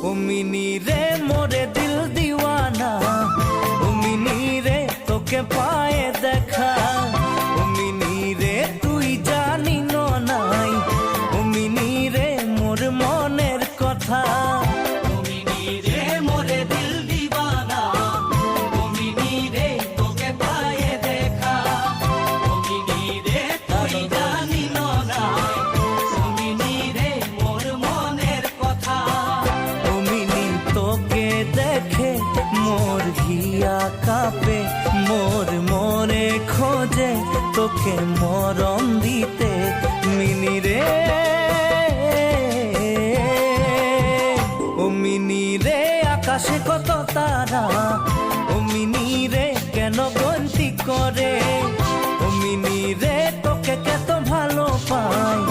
ओ mini रे मोरे दिल दीवाना ओ मिनी रे तोके पाए देखा ओ मिनी रे तुई जानी नो नाई ओ मिनी रे मोर मनेर कथा ओ मिनी रे मोरे दिल दीवाना ओ मिनी रे तोके पाए देखा ओ मिनी रे तुई जानी नो नाई ओ मिनी रे मोर मनेर कथा ओ मिनी तोके देखे मोर हिया कापे मोर मने खोजे तोके मरम दिते मिनी रे ओ मिनी रे आकाशे कत तारा ओ मिनी रे केन गन्ति करे ओ मिनी रे तोके कत भालो पाई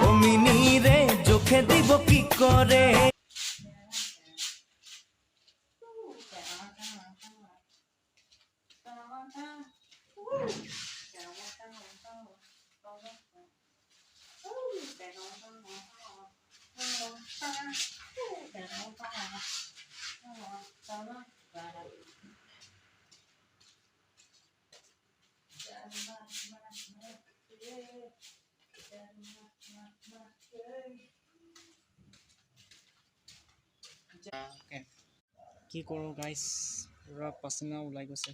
ओ मिनी रे चोखे দিব কি করে কি কৰোঁ গাইছ পুৰা পাচিনা ওলাই গৈছে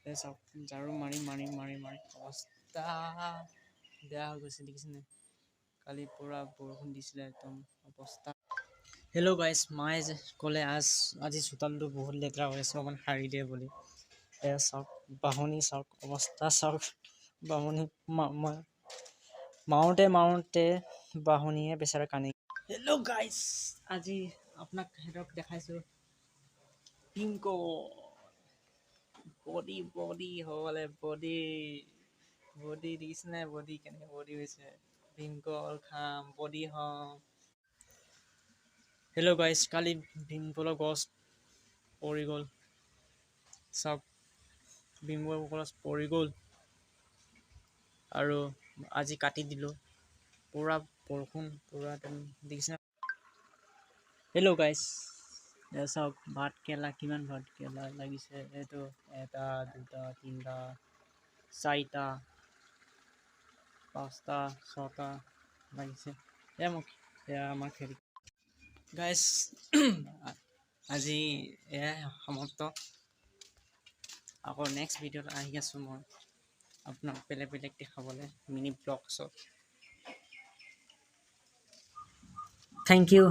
চাওক ঝাৰু মাৰি মাৰি মাৰি মাৰি অৱস্থা বেয়া হৈ গৈছে দেখিছেনে কালি পুৰা বৰষুণ দিছিলে একদম অৱস্থা হেল্ল' গাইছ মায়ে যে ক'লে আজি চোতালটো বহুত লেতেৰা হৈ আছে অকণমান সাৰি দিয়ে বুলি এয়া চাওক বাঢ়নি চাওক অৱস্থা চাওক বাঢ়নি মাৰোঁতে বাঢ়নিয়ে বেচাৰা কান্দি হেল্ল' গাইছ আজি আপোনাক সিহঁতক দেখাইছোঁ পিংক বডি হ'লে বডি দেখিছেনে বডি কেনেকৈ বডি হৈছে ভীমকল খাম বডি হ'ম হেল্ল' গাইছ কালি ভীমকলৰ গছ পৰি গ'ল চাওক ভীমকলৰ গছ পৰি গ'ল আৰু আজি কাটি দিলোঁ পুৰা বৰষুণ পুৰা দেখিছেনে হেল্ল' গাইছ চাওক ভাতকেৰেলা কিমান ভাতকেৰেলা লাগিছে এইটো 1 2 3 4 5টা 6টা লাগিছে এয়া আমাৰ খেতি গাইছ আজি এয়াই সমাপ্ত আকৌ নেক্সট ভিডিঅ'ত আহি আছোঁ মই আপোনাক বেলেগ দেখাবলৈ মিনি ব্লগছত থেংক ইউ